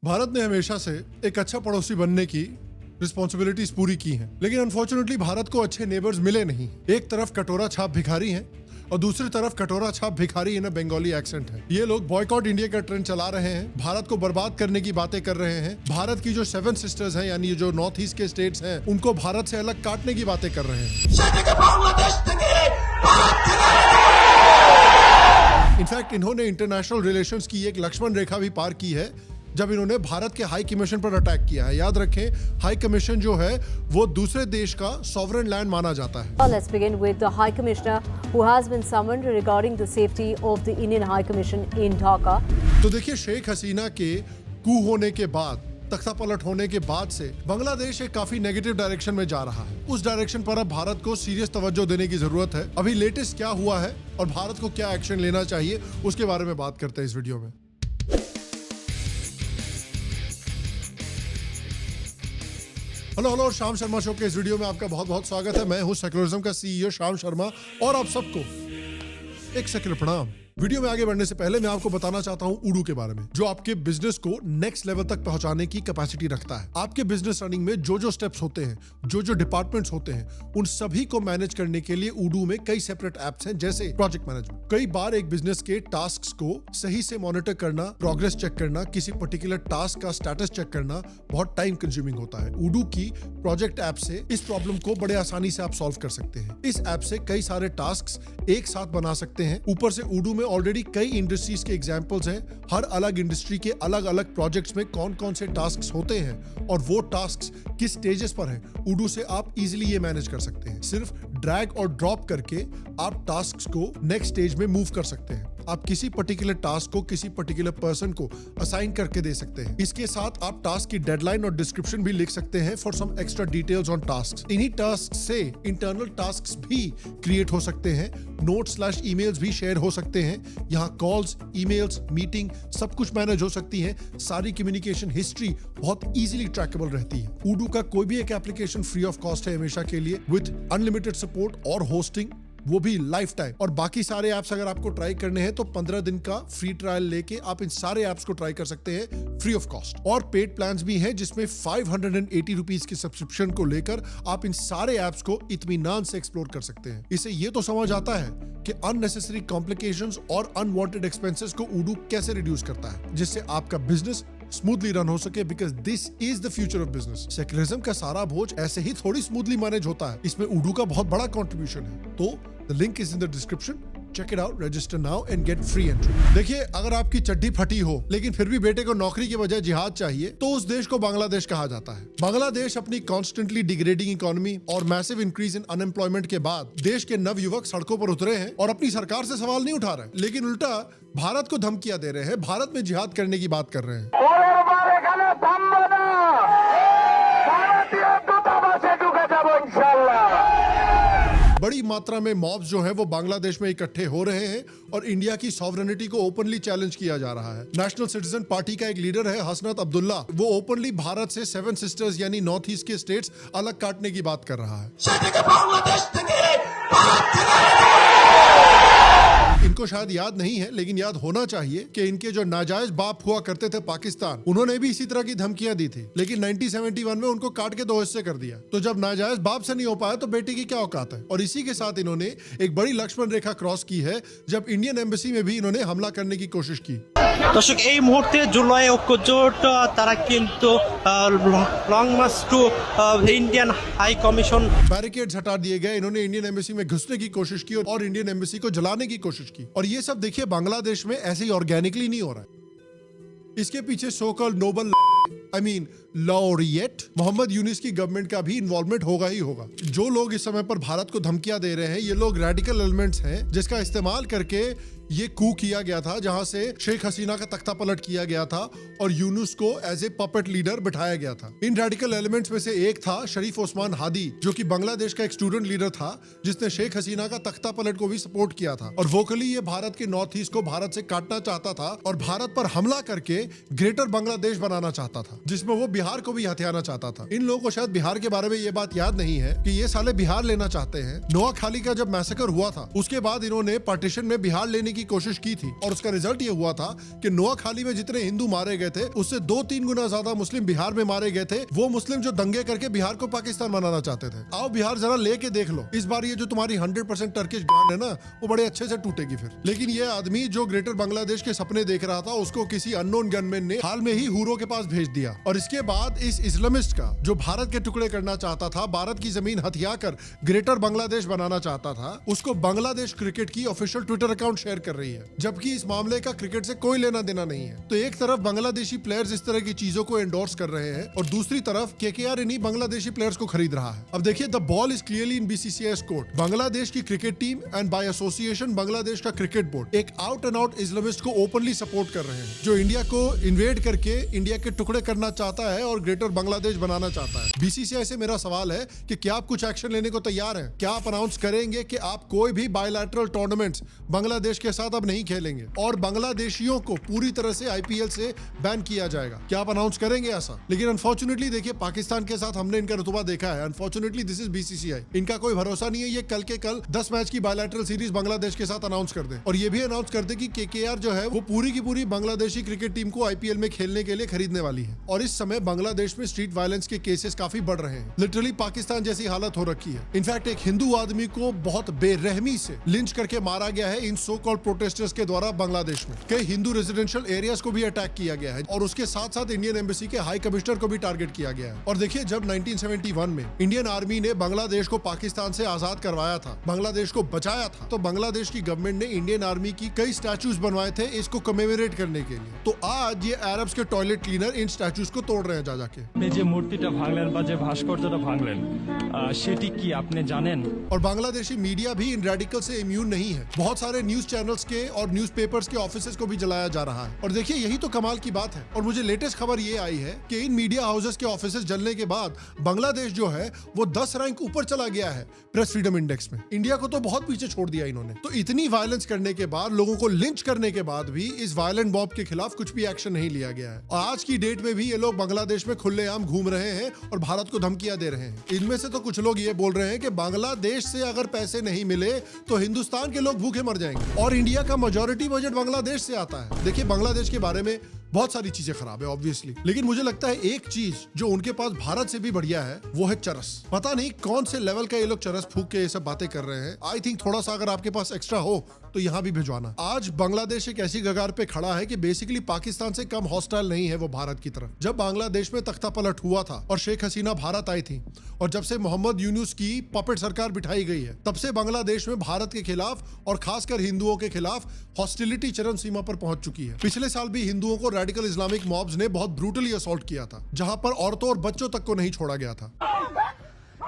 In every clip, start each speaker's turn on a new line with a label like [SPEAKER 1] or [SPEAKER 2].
[SPEAKER 1] भारत ने हमेशा से एक अच्छा पड़ोसी बनने की रिस्पॉन्सिबिलिटीज पूरी की हैं, लेकिन अनफॉर्चुनेटली भारत को अच्छे नेबर्स मिले नहीं। एक तरफ कटोरा छाप भिखारी हैं और दूसरी तरफ कटोरा छाप भिखारी इन बंगाली एक्सेंट है। ये लोग बॉयकॉट इंडिया का ट्रेंड चला रहे हैं, भारत को बर्बाद करने की बातें कर रहे हैं, भारत की जो 7 सिस्टर्स हैं यानी जो नॉर्थ ईस्ट के स्टेट्स हैं उनको भारत से अलग काटने की बातें कर रहे हैं। इनफैक्ट इन्होंने इंटरनेशनल रिलेशंस की एक लक्ष्मण रेखा भी पार की है जब इन्होंने भारत के हाई कमीशन पर अटैक किया है। याद रखें, हाई कमीशन जो है वो दूसरे देश का सॉवरेन लैंड माना जाता है।
[SPEAKER 2] Let's begin with the High Commissioner who has been summoned regarding the safety of the Indian High Commission in Dhaka.
[SPEAKER 1] तो देखिए, शेख हसीना के कू होने के बाद, तख्ता पलट होने के बाद से बांग्लादेश एक काफी नेगेटिव डायरेक्शन में जा रहा है। उस डायरेक्शन पर अब भारत को सीरियस तवज्जो देने की जरूरत है। अभी लेटेस्ट क्या हुआ है और भारत को क्या एक्शन लेना चाहिए उसके बारे में बात करते हैं इस वीडियो में। हेलो शाम शर्मा शो के इस वीडियो में आपका बहुत बहुत स्वागत है। मैं हूं सेक्युलरिज्म का सीईओ शाम शर्मा और आप सबको एक सेक्युलर प्रणाम। वीडियो में आगे बढ़ने से पहले मैं आपको बताना चाहता हूं उडू के बारे में, जो आपके बिजनेस को नेक्स्ट लेवल तक पहुंचाने की कैपेसिटी रखता है। आपके बिजनेस रनिंग में जो जो स्टेप्स होते हैं, जो जो डिपार्टमेंट्स होते हैं, उन सभी को मैनेज करने के लिए उडू में कई सेपरेट एप्स हैं, जैसे प्रोजेक्ट मैनेजमेंट। कई बार एक बिजनेस के टास्क्स को सही से मॉनिटर करना, प्रोग्रेस चेक करना, किसी पर्टिकुलर टास्क का स्टेटस चेक करना बहुत टाइम कंज्यूमिंग होता है। उडू की प्रोजेक्ट ऐप से इस प्रॉब्लम को बड़े आसानी से आप सॉल्व कर सकते हैं। इस ऐप से कई सारे टास्क्स एक साथ बना सकते हैं। ऊपर से उडू में ऑलरेडी कई इंडस्ट्रीज के एग्जांपल्स हैं। हर अलग इंडस्ट्री के अलग अलग प्रोजेक्ट्स में कौन कौन से टास्क्स होते हैं और वो टास्क्स किस स्टेजेस पर हैं, उडू से आप इजीली ये मैनेज कर सकते हैं। सिर्फ ड्रैग और ड्रॉप करके आप टास्क्स को नेक्स्ट स्टेज में मूव कर सकते हैं। आप किसी पर्टिकुलर टास्क को किसी पर्टिकुलर पर्सन को असाइन करके दे सकते हैं। इसके साथ आप टास्क की डेडलाइन और डिस्क्रिप्शन भी लिख सकते हैं for some extra details on task. इन्हीं टास्क से इंटरनल टास्क भी क्रिएट हो सकते हैं, नोट/ईमेल्स भी शेयर हो सकते हैं। यहाँ कॉल्स, ईमेल्स, मीटिंग सब कुछ मैनेज हो सकती है। सारी कम्युनिकेशन हिस्ट्री बहुत इजीली ट्रैकेबल रहती है। उडू का कोई भी एक एप्लीकेशन फ्री ऑफ कॉस्ट है हमेशा के लिए, विद अनलिमिटेड सपोर्ट और होस्टिंग, वो भी लाइफ टाइम। और बाकी सारे ऐप्स अगर आपको ट्राई करने हैं तो 15 दिन का फ्री ट्रायल लेके आप इन सारे ऐप्स को ट्राई कर सकते हैं फ्री ऑफ कॉस्ट। और पेड प्लान्स भी हैं जिसमें 580 रुपीज की सब्सक्रिप्शन को लेकर आप इन सारे ऐप्स को इत्मीनान से एक्सप्लोर कर सकते हैं। इससे ये तो समझ आता है कि अननेसेसरी कॉम्प्लिकेशंस और अनवांटेड एक्सपेंसेस को उडू कैसे रिड्यूस करता है, जिससे आपका बिजनेस स्मूथली रन हो सके, because this is the future of business. Secularism का सारा बोझ ऐसे ही थोड़ी स्मूथली मैनेज होता है, इसमें उडू का बहुत बड़ा कंट्रीब्यूशन है। तो the link is in the description, check it out, register now and get free entry. देखिए, अगर आपकी चड्डी फटी हो लेकिन फिर भी बेटे को नौकरी के बजाय जिहाद चाहिए तो उस देश को बांग्लादेश कहा जाता है। बांग्लादेश अपनी कॉन्स्टेंटली डिग्रेडिंग इकोनॉमी और मैसिव इंक्रीज इन अनएम्प्लॉयमेंट के बाद देश के नवयुवक सड़कों पर उतरे हैं और अपनी सरकार से सवाल नहीं उठा रहे, लेकिन उल्टा भारत को धमकियां दे रहे हैं, भारत में जिहाद करने की बात कर रहे हैं। बड़ी मात्रा में मॉब्स जो हैं वो बांग्लादेश में इकट्ठे हो रहे हैं और इंडिया की सॉवरेनिटी को ओपनली चैलेंज किया जा रहा है। नेशनल सिटीजन पार्टी का एक लीडर है हसनत अब्दुल्ला, वो ओपनली भारत से 7 सिस्टर्स यानी नॉर्थ ईस्ट के स्टेट्स अलग काटने की बात कर रहा है। इनको शायद याद नहीं है, लेकिन याद होना चाहिए कि इनके जो नाजायज बाप हुआ करते थे पाकिस्तान, उन्होंने भी इसी तरह की धमकियां दी थी, लेकिन 1971 में उनको काट के 2 हिस्से कर दिया। तो जब नाजायज बाप से नहीं हो पाया तो बेटी की क्या औकात है। और इसी के साथ इन्होंने एक बड़ी लक्ष्मण रेखा क्रॉस की है जब इंडियन एम्बेसी में भी इन्होंने हमला करने की कोशिश की।
[SPEAKER 3] দর্শক, এই মুহূর্তে জুলাই ঐক্যজোট তারা কিন্তু long march to Indian high commission
[SPEAKER 1] barricades हटा दिए गए, इन्होंने इंडियन एम्बेसी में घुसने की कोशिश की और इंडियन एम्बेसी को जलाने की कोशिश की। और ये सब देखिए बांग्लादेश में ऐसे ही ऑर्गेनिकली नहीं हो रहा है। इसके पीछे so called Nobel laureate Mohammad Yunus की गवर्नमेंट का भी इन्वॉल्वमेंट होगा ही होगा। जो लोग इस समय पर भारत को धमकियां दे रहे हैं, ये लोग रेडिकल एलिमेंट्स हैं जिसका इस्तेमाल करके ये कू किया गया था, जहां से शेख हसीना का तख्ता पलट किया गया था और यूनुस को एज ए पपेट लीडर बिठाया गया था। इन रेडिकल एलिमेंट्स में से एक था शरीफ ओस्मान हादी, जो कि बांग्लादेश का एक स्टूडेंट लीडर था जिसने शेख हसीना का तख्ता पलट को भी सपोर्ट किया था। और वोकली ये भारत के नॉर्थ ईस्ट को भारत से काटना चाहता था और भारत पर हमला करके ग्रेटर बांग्लादेश बनाना चाहता था, जिसमें वो बिहार को भी हथियाना चाहता था। इन लोगों को शायद बिहार के बारे में ये बात याद नहीं है कि ये साले बिहार लेना चाहते हैं। नोआखाली का जब मैसेकर हुआ था उसके बाद इन्होंने पार्टीशन में बिहार लेने की कोशिश की थी और उसका रिजल्ट ये हुआ था कि नोआखाली में जितने हिंदू मारे गए थे उससे 2-3 गुना ज्यादा मुस्लिम बिहार में मारे गए थे। वो मुस्लिम जो दंगे करके बिहार को पाकिस्तान बनाना चाहते थे। आओ बिहार जरा लेके देख लो, इस बार ये जो तुम्हारी 100% टर्किश गांड है ना, वो बड़े अच्छे से टूटेगी फिर। लेकिन ये आदमी जो ग्रेटर बांग्लादेश के सपने देख रहा था, उसको किसी अननोन गनमैन ने हाल में ही हुरों के पास भेज दिया। और इसके बाद इस इस्लामिस्ट का जो भारत के टुकड़े करना चाहता था, भारत की जमीन हथिया कर ग्रेटर बांग्लादेश बनाना चाहता था, उसको बांग्लादेश क्रिकेट की ऑफिशियल ट्विटर अकाउंट शेयर कर रही है, जबकि इस मामले का क्रिकेट से कोई लेना देना नहीं है। तो एक तरफ बांग्लादेशी प्लेयर्स इस तरह की चीजों को एंडोर्स कर रहे हैं और दूसरी तरफ केकेआर इन्हीं बांग्लादेशी प्लेयर्स को खरीद रहा है। अब देखिए, the ball is clearly in BCCI's court. Bangladesh की cricket team and by association Bangladesh का क्रिकेट बोर्ड एक आउट एंड आउट इस्लामिस्ट को ओपनली सपोर्ट कर रहे हैं, जो इंडिया को इन्वेड करके इंडिया के टुकड़े करना चाहता है और ग्रेटर बांग्लादेश बनाना चाहता है। बीसीसीआई से मेरा सवाल है कि क्या आप कुछ एक्शन लेने को तैयार हैं? क्या आप अनाउंस करेंगे कि आप कोई भी बायलैटरल टूर्नामेंट्स बांग्लादेश के साथ अब नहीं खेलेंगे और बांग्लादेशियों को पूरी तरह से आईपीएल से बैन किया जाएगा? क्या आप अनाउंस करेंगे ऐसा? लेकिन अनफॉर्चुनेटली देखिए, पाकिस्तान के साथ हमने इनका रुतबा देखा है। Unfortunately this is BCCI. इनका कोई भरोसा नहीं है, ये कल के कल 10 मैच की बायलैटरल सीरीज बांग्लादेश के साथ अनाउंस कर दे और ये भी अनाउंस कर दे कि केकेआर जो है वो पूरी की पूरी बांग्लादेशी क्रिकेट टीम को आईपीएल में खेलने के लिए खरीदने वाली है। और इस समय बांग्लादेश में स्ट्रीट वायलेंस के केसेस काफी बढ़ रहे हैं। लिटरली पाकिस्तान जैसी हालत हो रखी है। इनफैक्ट एक हिंदू आदमी को बहुत बेरहमी से लिंच करके मारा गया है इन सो कॉल्ड प्रोटेस्टर्स के द्वारा बांग्लादेश में। कई हिंदू रेजिडेंशियल एरियाज को भी अटैक किया गया है और उसके साथ साथ इंडियन एम्बेसी के हाई कमिश्नर को भी टारगेट किया गया है। और देखिए, जब 1971 में इंडियन आर्मी ने बांग्लादेश को पाकिस्तान से आजाद करवाया था, बांग्लादेश को बचाया था, तो बांग्लादेश की गवर्नमेंट ने इंडियन आर्मी की कई स्टैचूज बनवाए थे इसको कमेमोरेट करने के लिए। तो आज ये अरब्स के टॉयलेट क्लीनर इन स्टैचूज को तोड़ रहे हैं जा जाके।
[SPEAKER 4] যে মূর্তিটা ভাঙলেন বা যে ভাস্কর্যটা ভাঙলেন সেটি কি আপনি জানেন?
[SPEAKER 1] और बांग्लादेशी मीडिया भी इन रेडिकल से इम्यून नहीं है। बहुत सारे न्यूज चैनल्स के और न्यूज़पेपर्स के ऑफिसेस को भी जलाया जा रहा है। और देखिए, यही तो कमाल की बात है। और मुझे लेटेस्ट खबर ये आई है कि इन मीडिया हाउसेस के ऑफिसेस जलने के बाद बांग्लादेश जो है वो 10 रैंक ऊपर चला गया है प्रेस फ्रीडम इंडेक्स में। इंडिया को तो बहुत पीछे छोड़ दिया इन्होंने। तो इतनी वायलेंस करने के बाद, लोगों को लिंच करने के बाद भी इस वायलेंट मॉब के खिलाफ कुछ भी एक्शन नहीं लिया गया है। और आज की डेट में भी ये लोग बांग्लादेश में खुलेआम घूम रहे हैं और भारत को धमकियां दे रहे हैं। इनमें से तो कुछ लोग ये बोल रहे हैं कि बांग्लादेश से अगर पैसे नहीं मिले तो हिंदुस्तान के लोग भूखे मर जाएंगे। और इंडिया का मेजॉरिटी बजट बांग्लादेश से आता है। देखिए, बांग्लादेश के बारे में बहुत सारी चीजें खराब है ऑब्वियसली, लेकिन मुझे लगता है एक चीज जो उनके पास भारत से भी बढ़िया है वो है चरस। पता नहीं कौन से लेवल का ये लोग चरस फूक के ये सब बातें कर रहे हैं। आई थिंक थोड़ा सा अगर आपके पास एक्स्ट्रा हो तो यहाँ भी भिजवाना। आज बांग्लादेश एक ऐसी कगार पे खड़ा है कि बेसिकली पाकिस्तान से कम हॉस्टाइल नहीं है वो भारत की तरफ। जब बांग्लादेश में तख्ता पलट हुआ था और शेख हसीना भारत आई थी और जब से मोहम्मद यूनुस की पपेट सरकार बिठाई गई है, तब से बांग्लादेश में भारत के खिलाफ और खासकर हिंदुओं के खिलाफ हॉस्टिलिटी चरम सीमा पर पहुंच चुकी है। पिछले साल भी हिंदुओं को रेडिकल इस्लामिक मॉब्स ने बहुत ब्रूटली असॉल्ट किया था, जहां पर औरतों और बच्चों तक को नहीं छोड़ा गया था।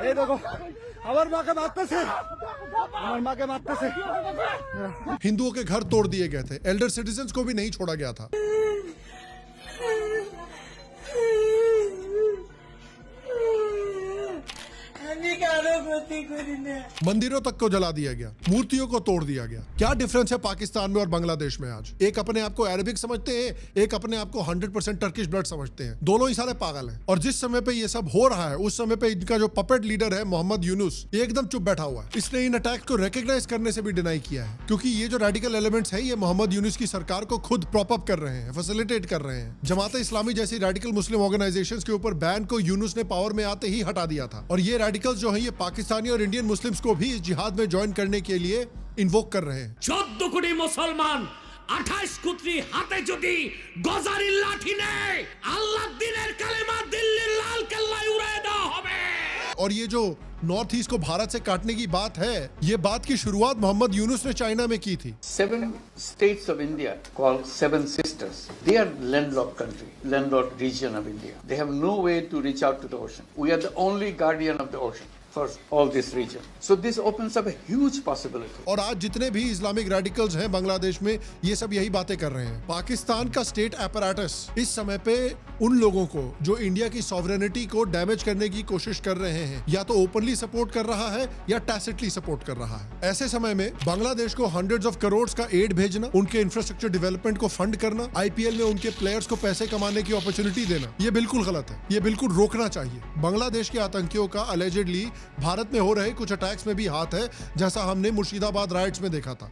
[SPEAKER 5] এই দেখো আমার মাকে মারতেছে, আমার মাকে মারতেছে।
[SPEAKER 1] हिंदुओं के घर तोड़ दिए गए थे, एल्डर सिटीजन्स को भी नहीं छोड़ा गया था। मंदिरों तक को जला दिया गया, मूर्तियों को तोड़ दिया गया। क्या डिफरेंस है पाकिस्तान में और बांग्लादेश में आज? एक अपने आप को अरबिक समझते हैं, एक अपने आप को 100% टर्किश ब्लड समझते हैं। दोनों ही सारे पागल हैं। और जिस समय पे ये सब हो रहा है, उस समय पे इनका जो पपेट लीडर है मोहम्मद यूनुस, ये एकदम चुप बैठा हुआ है। इसने इन अटैक को रिकॉग्नाइज करने से भी डिनाई किया है, क्योंकि ये जो रेडिकल एलिमेंट्स हैं, ये मोहम्मद यूनुस की सरकार को खुद प्रॉप अप कर रहे हैं, फैसिलिटेट कर रहे हैं। जमात इस्लामी जैसी रेडिकल मुस्लिम ऑर्गेनाइजेशंस के ऊपर बैन को यूनुस ने पावर में आते ही हटा दिया था। और ये रेडिकल्स जो है, ये पाकिस्तानी और इंडियन मुस्लिम्स को भी इस जिहाद में ज्वाइन करने के लिए इन्वोक कर रहे हैं।
[SPEAKER 6] 14 কোটি মুসলমান 28 কুত্রি হাতে যদি গজারির লাঠি নেয়, আল্লাহর দ্বীনের কালেমা দিল্লির লাল কেল্লায় উড়িয়ে দেওয়া হবে।
[SPEAKER 1] और ये जो नॉर्थ ईस्ट को भारत से काटने की बात है, ये बात की शुरुआत मोहम्मद यूनुस ने चाइना में की थी।
[SPEAKER 7] 7 states of India called Seven Sisters. They are landlocked country, landlocked region of India. They have no way to reach out to the ocean. We are the only guardian of the ocean for all this region. So this opens up a huge possibility.
[SPEAKER 1] और आज जितने भी Islamic radicals हैं बांग्लादेश में, ये सब यही बातें कर रहे हैं। पाकिस्तान का स्टेट apparatus इस समय पे उन लोगों को जो इंडिया की सॉवरेनिटी को डैमेज करने की कोशिश कर रहे हैं, या तो ओपनली सपोर्ट कर रहा है या टैसिटली सपोर्ट कर रहा है। ऐसे समय में बांग्लादेश को हंड्रेड्स ऑफ करोड़ का एड भेजना, उनके इंफ्रास्ट्रक्चर डेवलपमेंट को फंड करना, आईपीएल में उनके प्लेयर्स को पैसे कमाने की अपॉर्चुनिटी देना, ये बिल्कुल गलत है। ये बिल्कुल रोकना चाहिए। बांग्लादेश के आतंकियों का अलेजेडली भारत में हो रहे कुछ अटैक्स में भी हाथ है, जैसा हमने मुर्शिदाबाद राइट्स में देखा था।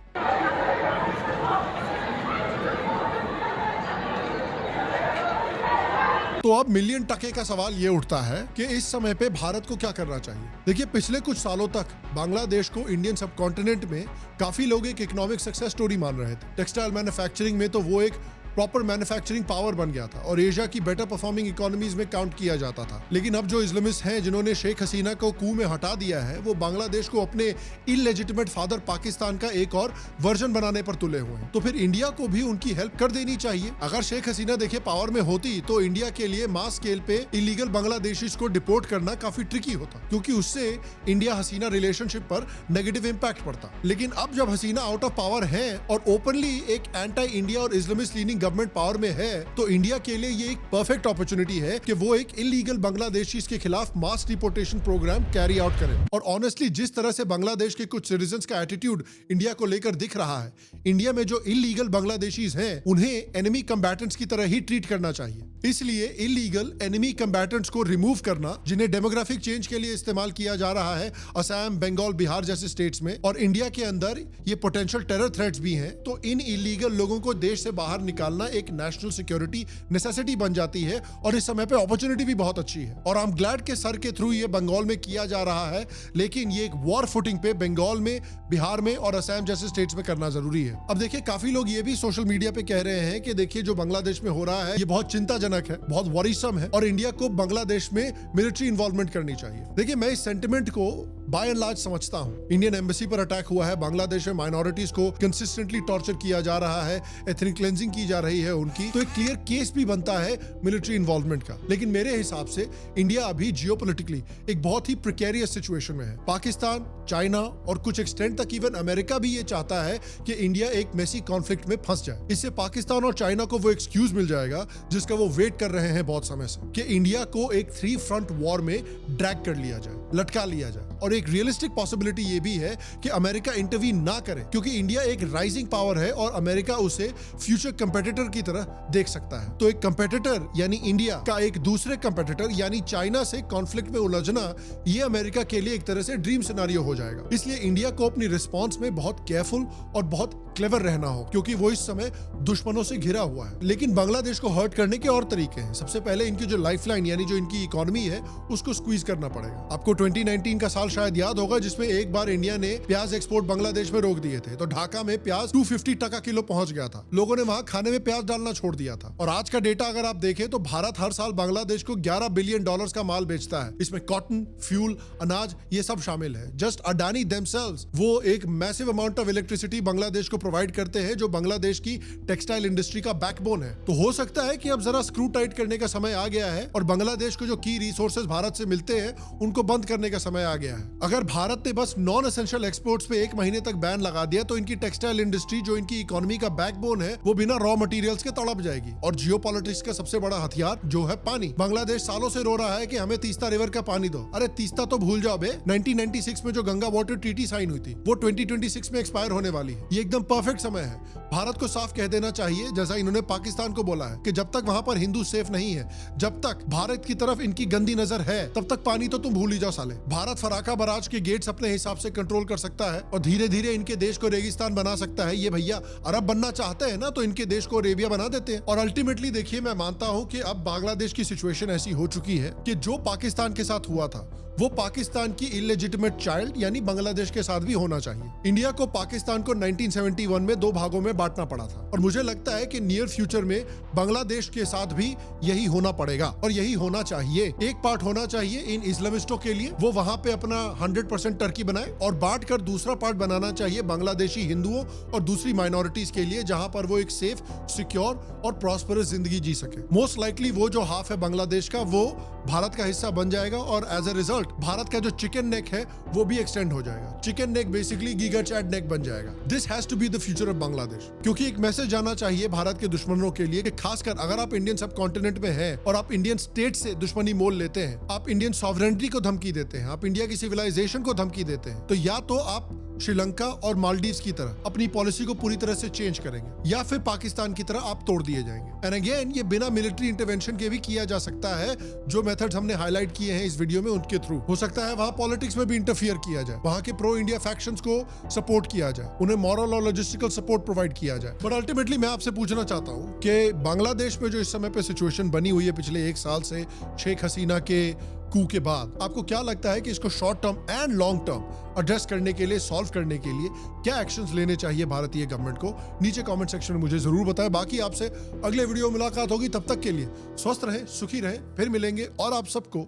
[SPEAKER 1] तो अब मिलियन टके का सवाल ये उठता है कि इस समय पे भारत को क्या करना चाहिए। देखिए, पिछले कुछ सालों तक बांग्लादेश को इंडियन सब कॉन्टिनेंट में काफी लोग एक इकोनॉमिक सक्सेस स्टोरी मान रहे थे। टेक्सटाइल मैन्युफैक्चरिंग में तो वो एक प्रॉपर मैन्युफैक्चरिंग पावर बन गया था और एशिया की बेटर परफॉर्मिंग इकोनॉमीज में काउंट किया जाता था। लेकिन अब जो इस्लामिस्ट हैं जिन्होंने शेख हसीना को कू में हटा दिया है, वो बांग्लादेश को अपने इलेजिटिमेट फादर पाकिस्तान का एक और वर्जन बनाने पर तुले हुए हैं। तो फिर इंडिया को भी उनकी हेल्प कर देनी चाहिए। अगर शेख हसीना देखिए पावर में होती तो इंडिया के लिए मास स्केल पे इलीगल बांग्लादेशीज को डिपोर्ट करना काफी ट्रिकी होता, क्योंकि उससे इंडिया हसीना रिलेशनशिप पर नेगेटिव इंपैक्ट पड़ता। लेकिन अब जब हसीना आउट ऑफ पावर है और ओपनली एक एंटी इंडिया और इस्लामिस्ट लीनिंग गवर्नमेंट पावर में है, तो इंडिया के लिए ये एक परफेक्ट अपॉर्चुनिटी है कि वो एक इलीगल बांग्लादेशीज के खिलाफ मास डिपोर्टेशन प्रोग्राम कैरी आउट करें। और ऑनेस्टली जिस तरह से बांग्लादेश के कुछ सिटीजंस का एटीट्यूड इंडिया को लेकर दिख रहा है, इंडिया में जो इलीगल बांग्लादेशीज हैं उन्हें एनिमी कम्बैटेंट्स की तरह ही ट्रीट करना चाहिए। इसलिए इलीगल एनिमी कम्बैटेंट्स को रिमूव करना, जिन्हें डेमोग्राफिक चेंज के लिए इस्तेमाल किया जा रहा है असम, बंगाल, बिहार जैसे स्टेट्स में, और इंडिया के अंदर ये पोटेंशियल टेरर थ्रेट्स भी हैं, तो इन इलीगल लोगों को देश से बाहर निकालना एक नेशनल सिक्योरिटी नेसेसिटी बन जाती है। और इस समय पे अपॉर्चुनिटी भी बहुत अच्छी है और आई एम ग्लैड के सर के थ्रू ये बंगाल में किया जा रहा है। लेकिन ये एक वॉर फुटिंग पे बंगाल में, बिहार में और असम जैसे स्टेट्स में करना जरूरी है। अब देखिए, काफी लोग ये भी सोशल मीडिया पे कह रहे हैं कि देखिए जो बांग्लादेश में हो रहा है ये बहुत चिंताजनक है, बहुत वरीसम है और इंडिया को बांग्लादेश में मिलिट्री इन्वॉल्वमेंट करनी चाहिए। देखिए, मैं इस सेंटिमेंट को बाय एंड लार्ज समझता हूं। इंडियन एम्बेसी पर अटैक हुआ है, बांग्लादेश में माइनॉरिटीज को कंसिस्टेंटली टॉर्चर किया जा रहा है, एथनिक क्लेंजिंग की जा रही है उनकी, तो एक क्लियर केस भी बनता है मिलिट्री इन्वॉल्वमेंट का। लेकिन मेरे हिसाब से इंडिया अभी जियोपॉलिटिकली एक बहुत ही प्रिकेरियस सिचुएशन में है। पाकिस्तान, चाइना और कुछ एक्सटेंड तक इवन अमेरिका भी ये चाहता है कि इंडिया एक मेसी कॉन्फ्लिक्ट में फंस जाए। इससे पाकिस्तान और चाइना को वो एक्सक्यूज मिल जाएगा जिसका वो वेट कर रहे हैं बहुत समय से, कि इंडिया को एक 3 फ्रंट वॉर में ड्रैग कर लिया जाए, लटका लिया जाए। और एक रियलिस्टिक पॉसिबिलिटी ये भी है कि अमेरिका इंटरवीन ना करे, क्योंकि इंडिया एक राइजिंग पावर है और अमेरिका उसे फ्यूचर कंपेटिटर की तरह देख सकता है। तो एक कंपेटिटर यानी इंडिया का एक दूसरे कंपेटिटर यानी चाइना से कॉन्फ्लिक्ट में उलझना, ये अमेरिका के लिए एक तरह से ड्रीम सिनेरियो हो जाएगा। इसलिए इंडिया को अपनी रिस्पॉन्स में बहुत केयरफुल और बहुत क्लेवर रहना हो, क्योंकि वो इस समय दुश्मनों से घिरा हुआ है। लेकिन बांग्लादेश को हर्ट करने के और तरीके हैं। सबसे पहले इनकी जो लाइफलाइन यानी जो इनकी इकोनॉमी है उसको स्क्वीज करना पड़ेगा। आपको 2019 का साल शायद याद होगा जिसमें एक बार इंडिया ने प्याज एक्सपोर्ट बांग्लादेश में रोक दिए थे, तो ढाका में प्याज 250 टका किलो पहुंच गया था। लोगों ने वहां खाने में प्याज डालना छोड़ दिया था। और आज का डेटा अगर आप देखें तो भारत हर साल बांग्लादेश को $11 बिलियन का माल बेचता है। इसमें कॉटन, फ्यूल, अनाज ये सब शामिल है। जस्ट अडानी देमसेल्व्स वो एक massive amount of electricity Bangladesh को प्रोवाइड करते हैं, जो बांग्लादेश की टेक्सटाइल इंडस्ट्री का बैकबोन है। तो हो सकता है कि अब जरा स्क्रू टाइट करने का समय आ गया है और बांग्लादेश को जो की रिसोर्सेज भारत से मिलते हैं उनको बंद करने का समय आ गया है। अगर भारत ने बस नॉन एसेंशियल एक्सपोर्ट्स पे 1 महीने तक बैन लगा दिया तो इनकी टेक्सटाइल इंडस्ट्री, जो इनकी इकोनॉमी का बैकबोन है, वो बिना रॉ मटेरियल्स के तड़प जाएगी। और जियोपॉलिटिक्स का सबसे बड़ा हथियार जो है पानी। बांग्लादेश सालों से रो रहा है कि हमें तीस्ता रिवर का पानी दो। अरे तीस्ता तो भूल जाओ बे, 1996 में जो गंगा वाटर ट्रीटी साइन हुई थी वो 2026 में एक्सपायर होने वाली है। ये एकदम परफेक्ट समय है। भारत को साफ कह देना चाहिए, जैसा इन्होंने पाकिस्तान को बोला है, कि जब तक वहां पर हिंदू सेफ नहीं है, जब तक भारत की तरफ इनकी गंदी नजर है, तब तक पानी तो तुम भूल ही जाओ साले। भारत फराका बराज के गेट्स अपने हिसाब से कंट्रोल कर सकता है और धीरे धीरे इनके देश को रेगिस्तान बना सकता है। ये भैया अरब बनना चाहते हैं ना, तो इनके देश को अरेबिया बना देते हैं। और अल्टीमेटली देखिए, मैं मानता हूं कि अब बांग्लादेश की सिचुएशन ऐसी हो चुकी है कि जो पाकिस्तान के साथ हुआ था वो पाकिस्तान की इलेजिटिमेट चाइल्ड यानी बांग्लादेश के साथ भी होना चाहिए। इंडिया को पाकिस्तान को 1971 में 2 भागों में बांटना पड़ा था और मुझे लगता है कि नियर फ्यूचर में बांग्लादेश के साथ भी यही होना पड़ेगा और यही होना चाहिए। एक पार्ट होना चाहिए इन इस्लामिस्टों के लिए, वो वहां पे अपना 100% टर्की बनाए, और बांट कर दूसरा पार्ट बनाना चाहिए बांग्लादेशी हिंदुओं और दूसरी माइनॉरिटीज के लिए, जहां पर वो एक सेफ, सिक्योर और प्रॉस्परस जिंदगी जी सके। मोस्ट लाइकली वो जो हाफ है बांग्लादेश का वो भारत का हिस्सा बन जाएगा और एज अ रिजल्ट भारत का जो चिकन नेक है वो भी एक्सटेंड हो जाएगा। Chicken neck basically giga chad neck बन जाएगा। This has to be the future of Bangladesh. क्योंकि एक मैसेज जाना चाहिए भारत के दुश्मनों के लिए कि खासकर अगर आप इंडियन सब कॉन्टिनेंट में हैं और आप इंडियन स्टेट से दुश्मनी मोल लेते हैं, आप इंडियन सॉवरेनिटी को धमकी देते हैं, आप इंडिया की सिविलाइजेशन को धमकी देते हैं, तो या तो आप श्रीलंका और मालदीव्स की तरह अपनी पॉलिसी को पूरी तरह से चेंज करेंगे, या फिर पाकिस्तान की तरह आप तोड़ दिए जाएंगे। एंड अगेन, ये बिना मिलिट्री इंटरवेंशन के भी किया जा सकता है। जो मेथड्स हमने हाईलाइट किए हैं इस वीडियो में, उनके थ्रू हो सकता है वहां पॉलिटिक्स में भी इंटरफियर किया जाए, वहां के प्रो इंडिया फैक्शंस को सपोर्ट किया जाए, उन्हें मॉरल और लॉजिस्टिकल सपोर्ट प्रोवाइड किया जाए। बट अल्टीमेटली मैं आपसे पूछना चाहता हूं कि बांग्लादेश में जो इस समय पे सिचुएशन बनी हुई है पिछले 1 साल से शेख हसीना के कू के बाद, आपको क्या लगता है कि इसको short term and long term address करने के लिए, सॉल्व करने के लिए क्या एक्शंस लेने चाहिए भारतीय गवर्नमेंट को? नीचे कमेंट सेक्शन में मुझे जरूर बताएं। बाकी आपसे अगले वीडियो में मुलाकात होगी, तब तक के लिए स्वस्थ रहें, सुखी रहें, फिर मिलेंगे। और आप सबको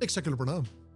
[SPEAKER 1] एक सेकंड प्रणाम।